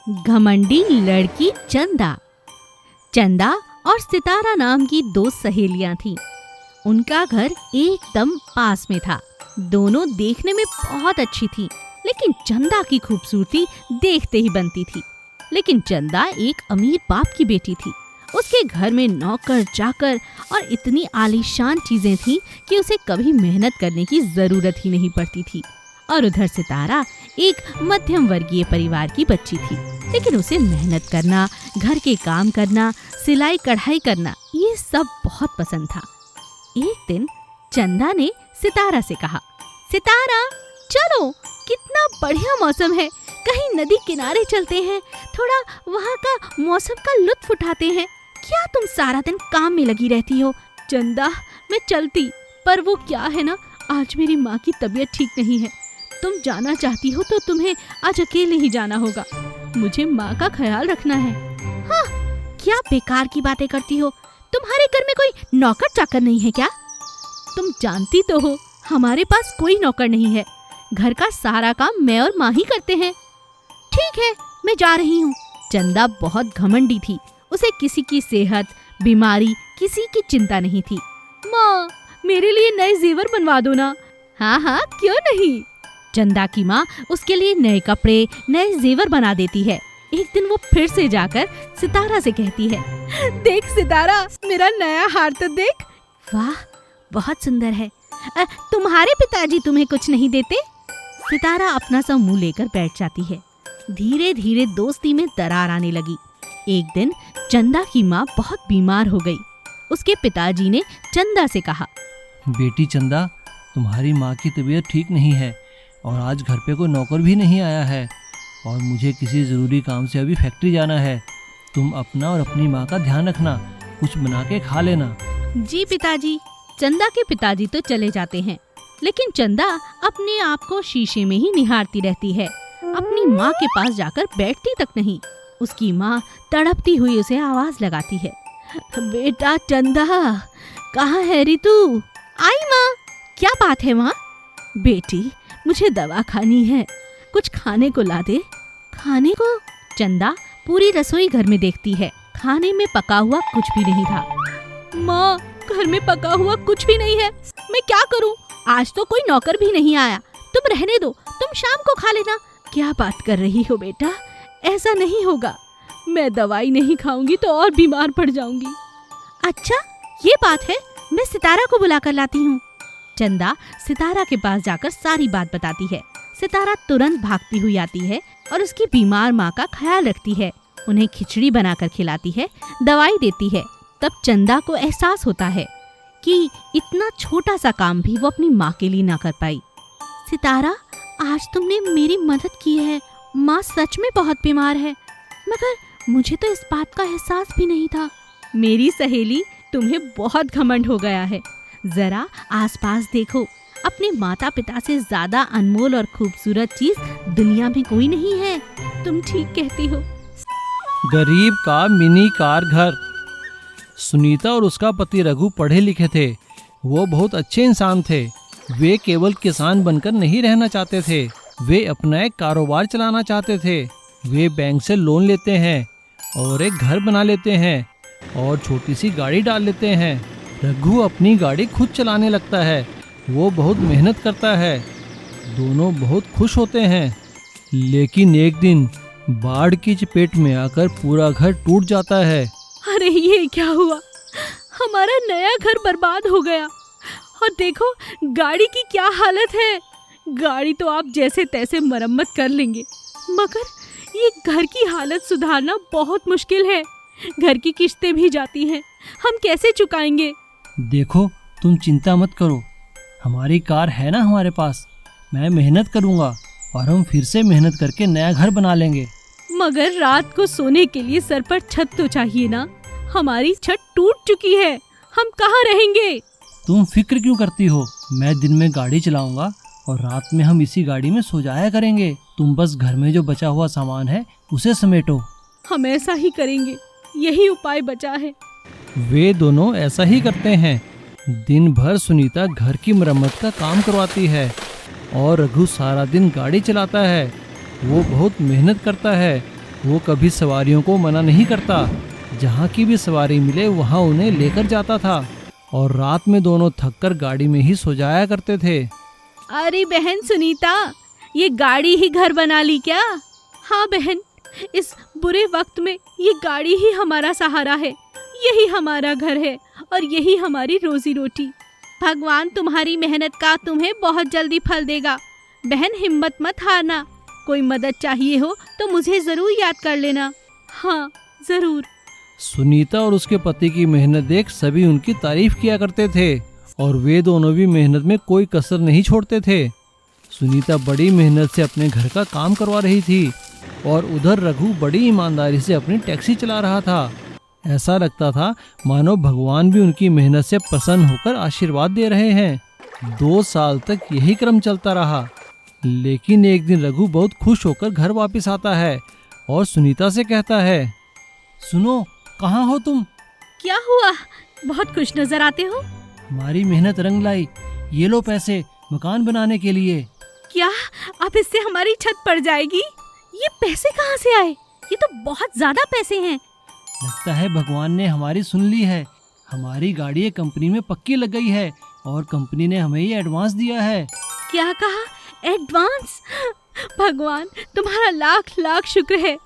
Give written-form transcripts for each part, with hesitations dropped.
घमंडी लड़की चंदा। चंदा और सितारा नाम की दो सहेलियां थीं। उनका घर एकदम पास में था। दोनों देखने में बहुत अच्छी थीं, लेकिन चंदा की खूबसूरती देखते ही बनती थी। लेकिन चंदा एक अमीर बाप की बेटी थी। उसके घर में नौकर चाकर और इतनी आलीशान चीजें थीं कि उसे कभी मेहनत करने की जरूरत ही नहीं पड़ती थी। और उधर सितारा एक मध्यम वर्गीय परिवार की बच्ची थी, लेकिन उसे मेहनत करना, घर के काम करना, सिलाई कढ़ाई करना, ये सब बहुत पसंद था। एक दिन चंदा ने सितारा से कहा, सितारा चलो, कितना बढ़िया मौसम है, कहीं नदी किनारे चलते हैं, थोड़ा वहाँ का मौसम का लुत्फ उठाते हैं। क्या तुम सारा दिन काम में लगी रहती हो? चंदा मैं चलती, पर वो क्या है ना, आज मेरी माँ की तबीयत ठीक नहीं है। तुम जाना चाहती हो तो तुम्हें आज अकेले ही जाना होगा। मुझे माँ का ख्याल रखना है। हाँ, क्या बेकार की बातें करती हो? तुम्हारे घर में कोई नौकर चाकर नहीं है क्या? तुम जानती तो हो हमारे पास कोई नौकर नहीं है। घर का सारा काम मैं और माँ ही करते हैं। ठीक है, मैं जा रही हूँ। चंदा बहुत घमंडी थी। उसे किसी की सेहत, बीमारी, किसी की चिंता नहीं थी। माँ, मेरे लिए नए जेवर बनवा दो ना। हाँ हाँ, क्यों नहीं। चंदा की माँ उसके लिए नए कपड़े, नए जेवर बना देती है। एक दिन वो फिर से जाकर सितारा से कहती है, देख सितारा, मेरा नया हार तो देख। वाह, बहुत सुंदर है। तुम्हारे पिताजी तुम्हें कुछ नहीं देते? सितारा अपना सा मुंह लेकर बैठ जाती है। धीरे धीरे दोस्ती में दरार आने लगी। एक दिन चंदा की माँ बहुत बीमार हो गई। उसके पिताजी ने चंदा से कहा, बेटी चंदा, तुम्हारी माँ की तबीयत ठीक नहीं है और आज घर पे कोई नौकर भी नहीं आया है और मुझे किसी ज़रूरी काम से अभी फैक्ट्री जाना है। तुम अपना और अपनी माँ का ध्यान रखना, कुछ बना के खा लेना। जी पिताजी। चंदा के पिताजी तो चले जाते हैं, लेकिन चंदा अपने आप को शीशे में ही निहारती रहती है। अपनी माँ के पास जाकर बैठती तक नहीं। उसकी माँ तड़पती हुई उसे आवाज लगाती है, बेटा चंदा, कहाँ है रे तू? आई माँ। क्या बात है माँ? बेटी, मुझे दवा खानी है, कुछ खाने को ला दे। खाने को? चंदा पूरी रसोई घर में देखती है। खाने में पका हुआ कुछ भी नहीं था। माँ, घर में पका हुआ कुछ भी नहीं है, मैं क्या करूँ? आज तो कोई नौकर भी नहीं आया। तुम रहने दो, तुम शाम को खा लेना। क्या बात कर रही हो बेटा, ऐसा नहीं होगा। मैं दवाई नहीं खाऊंगी तो और बीमार पड़ जाऊंगी। अच्छा, ये बात है, मैं सितारा को बुला कर लाती हूँ। चंदा सितारा के पास जाकर सारी बात बताती है। सितारा तुरंत भागती हुई आती है और उसकी बीमार माँ का ख्याल रखती है। उन्हें खिचड़ी बनाकर खिलाती है, दवाई देती है। तब चंदा को एहसास होता है कि इतना छोटा सा काम भी वो अपनी माँ के लिए ना कर पाई। सितारा, आज तुमने मेरी मदद की है। माँ सच में बहुत बीमार है, मगर मुझे तो इस बात का एहसास भी नहीं था। मेरी सहेली, तुम्हें बहुत घमंड हो गया है। जरा आसपास देखो, अपने माता पिता से ज्यादा अनमोल और खूबसूरत चीज दुनिया में कोई नहीं है। तुम ठीक कहती हो। गरीब का मिनी कार घर। सुनीता और उसका पति रघु पढ़े लिखे थे। वो बहुत अच्छे इंसान थे। वे केवल किसान बनकर नहीं रहना चाहते थे, वे अपना एक कारोबार चलाना चाहते थे। वे बैंक से लोन लेते हैं और एक घर बना लेते हैं और छोटी सी गाड़ी डाल लेते हैं। रघु अपनी गाड़ी खुद चलाने लगता है। वो बहुत मेहनत करता है। दोनों बहुत खुश होते हैं। लेकिन एक दिन बाढ़ की चपेट में आकर पूरा घर टूट जाता है। अरे ये क्या हुआ? हमारा नया घर बर्बाद हो गया। और देखो गाड़ी की क्या हालत है। गाड़ी तो आप जैसे तैसे मरम्मत कर लेंगे, मगर ये घर की हालत सुधारना बहुत मुश्किल है। घर की किस्तें भी जाती हैं, हम कैसे चुकाएंगे? देखो, तुम चिंता मत करो, हमारी कार है ना हमारे पास। मैं मेहनत करूँगा और हम फिर से मेहनत करके नया घर बना लेंगे। मगर रात को सोने के लिए सर पर छत तो चाहिए ना। हमारी छत टूट चुकी है, हम कहाँ रहेंगे? तुम फिक्र क्यों करती हो? मैं दिन में गाड़ी चलाऊंगा और रात में हम इसी गाड़ी में सो जाया करेंगे। तुम बस घर में जो बचा हुआ सामान है उसे समेटो। हम ऐसा ही करेंगे, यही उपाय बचा है। वे दोनों ऐसा ही करते हैं। दिन भर सुनीता घर की मरम्मत का काम करवाती है और रघु सारा दिन गाड़ी चलाता है। वो बहुत मेहनत करता है वो कभी सवारियों को मना नहीं करता। जहाँ की भी सवारी मिले वहाँ उन्हें लेकर जाता था और रात में दोनों थककर गाड़ी में ही सो जाया करते थे। अरे बहन सुनीता, ये गाड़ी ही घर बना ली क्या? हाँ बहन, इस बुरे वक्त में ये गाड़ी ही हमारा सहारा है। यही हमारा घर है और यही हमारी रोजी रोटी। भगवान तुम्हारी मेहनत का तुम्हें बहुत जल्दी फल देगा। बहन हिम्मत मत हारना। कोई मदद चाहिए हो तो मुझे जरूर याद कर लेना। हाँ जरूर। सुनीता और उसके पति की मेहनत देख सभी उनकी तारीफ किया करते थे और वे दोनों भी मेहनत में कोई कसर नहीं छोड़ते थे। सुनीता बड़ी मेहनत से अपने घर का काम करवा रही थी और उधर रघु बड़ी ईमानदारी से अपनी टैक्सी चला रहा था। ऐसा लगता था मानो भगवान भी उनकी मेहनत से प्रसन्न होकर आशीर्वाद दे रहे हैं। 2 साल तक यही क्रम चलता रहा, लेकिन एक दिन रघु बहुत खुश होकर घर वापस आता है और सुनीता से कहता है, सुनो, कहाँ हो तुम? क्या हुआ? बहुत खुश नजर आते हो। हमारी मेहनत रंग लाई। ये लो पैसे मकान बनाने के लिए। क्या अब इससे हमारी छत पड़ जाएगी? ये पैसे कहाँ से आए? ये तो बहुत ज्यादा पैसे हैं। लगता है भगवान ने हमारी सुन ली है। हमारी गाड़ी कंपनी में पक्की लग गई है और कंपनी ने हमें ये एडवांस दिया है। क्या कहा? एडवांस? भगवान तुम्हारा लाख लाख शुक्र है।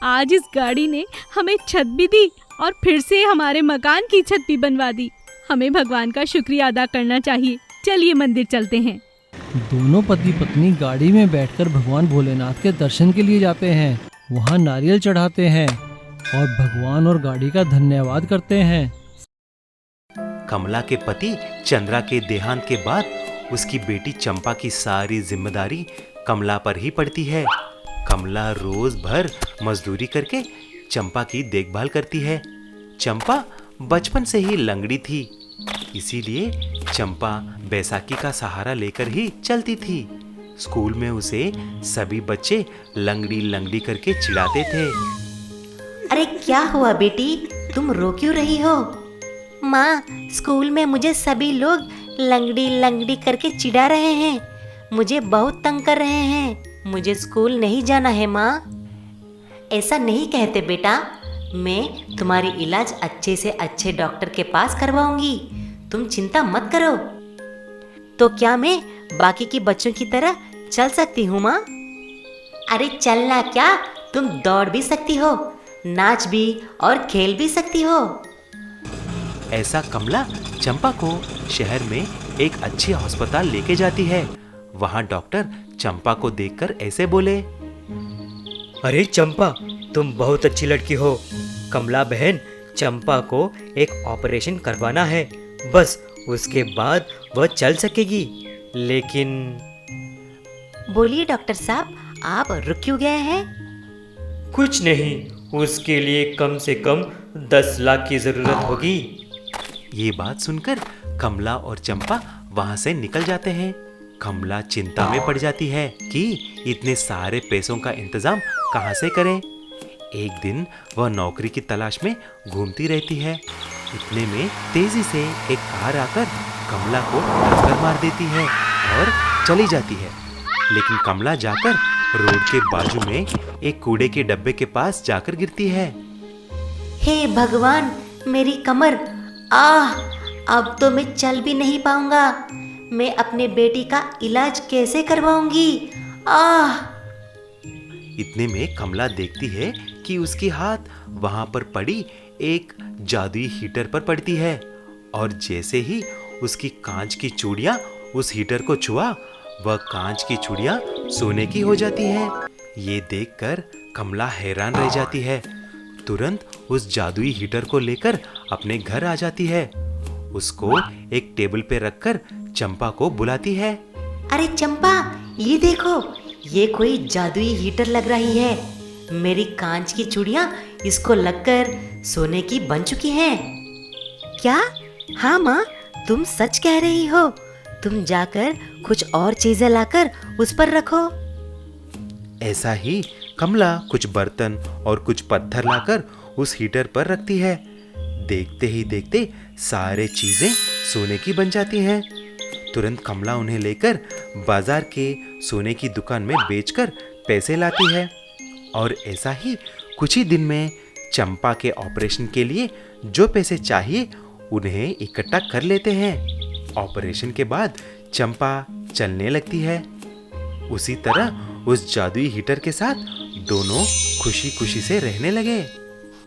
आज इस गाड़ी ने हमें छत भी दी और फिर से हमारे मकान की छत भी बनवा दी। हमें भगवान का शुक्रिया अदा करना चाहिए। चलिए मंदिर चलते हैं। दोनों पति पत्नी गाड़ी में बैठकर भगवान भोलेनाथ के दर्शन के लिए जाते हैं। वहाँ नारियल चढ़ाते हैं और भगवान और गाड़ी का धन्यवाद करते हैं। कमला के पति चंद्रा के देहांत के बाद उसकी बेटी चंपा की सारी जिम्मेदारी कमला पर ही पड़ती है। कमला रोज भर मजदूरी करके चंपा की देखभाल करती है। चंपा बचपन से ही लंगड़ी थी, इसीलिए चंपा बैसाखी का सहारा लेकर ही चलती थी। स्कूल में उसे सभी बच्चे लंगड़ी लंगड़ी करके चिढ़ाते थे। अरे क्या हुआ बेटी, तुम रो क्यों रही हो? माँ, स्कूल में मुझे सभी लोग लंगड़ी लंगड़ी करके चिढ़ा रहे हैं। मुझे बहुत तंग कर रहे हैं। मुझे स्कूल नहीं जाना है माँ। ऐसा नहीं कहते बेटा, मैं तुम्हारी इलाज अच्छे से अच्छे डॉक्टर के पास करवाऊंगी। तुम चिंता मत करो। तो क्या मैं बाकी के बच्चों की तरह चल सकती हूँ माँ? अरे चलना क्या, तुम दौड़ भी सकती हो, नाच भी और खेल भी सकती हो। ऐसा कमला चंपा को शहर में एक अच्छे अस्पताल लेके जाती है। वहाँ डॉक्टर चंपा को देखकर ऐसे बोले, अरे चंपा, तुम बहुत अच्छी लड़की हो। कमला बहन, चंपा को एक ऑपरेशन करवाना है, बस उसके बाद वह चल सकेगी। लेकिन बोलिए डॉक्टर साहब, आप रुक क्यों गए हैं? कुछ नहीं, उसके लिए कम से कम 10 लाख की जरूरत होगी। ये बात सुनकर कमला और चंपा वहां से निकल जाते हैं। कमला चिंता में पड़ जाती है कि इतने सारे पैसों का इंतजाम कहां से करें। एक दिन वह नौकरी की तलाश में घूमती रहती है। इतने में तेजी से एक कार आकर कमला को टक्कर मार देती है और चली जाती है। लेकिन कमला जाकर रोड के बाजू में एक कूड़े के डब्बे के पास जाकर गिरती है। हे भगवान, मेरी कमर! आह, अब तो मैं चल भी नहीं पाऊंगा। मैं अपने बेटी का इलाज कैसे करवाऊंगी? आह! इतने में कमला देखती है कि उसकी हाथ वहां पर पड़ी एक जादुई हीटर पर पड़ती है और जैसे ही उसकी कांच की चूड़ियां उस हीटर को छुआ, वह कांच की चूड़ियां सोने की हो जाती है। ये देखकर कमला हैरान रह जाती है। तुरंत उस जादुई हीटर को लेकर अपने घर आ जाती है। उसको एक टेबल पे रखकर चंपा को बुलाती है। अरे चंपा, ये देखो, ये कोई जादुई हीटर लग रही है। मेरी कांच की चूड़ियां इसको लगकर सोने की बन चुकी हैं। क्या? हाँ माँ, तुम सच कह रही हो। तुम जाकर कुछ और चीजें लाकर उस पर रखो। ऐसा ही कमला कुछ बर्तन और कुछ पत्थर लाकर उस हीटर पर रखती है। देखते ही देखते सारे चीजें सोने की बन जाती हैं। तुरंत कमला उन्हें लेकर बाजार के सोने की दुकान में बेचकर पैसे लाती है और ऐसा ही कुछ ही दिन में चंपा के ऑपरेशन के लिए जो पैसे चाहिए उन्हें इकट्ठा कर लेते हैं। ऑपरेशन के बाद चंपा चलने लगती है। उसी तरह उस जादुई हीटर के साथ दोनों खुशी खुशी से रहने लगे।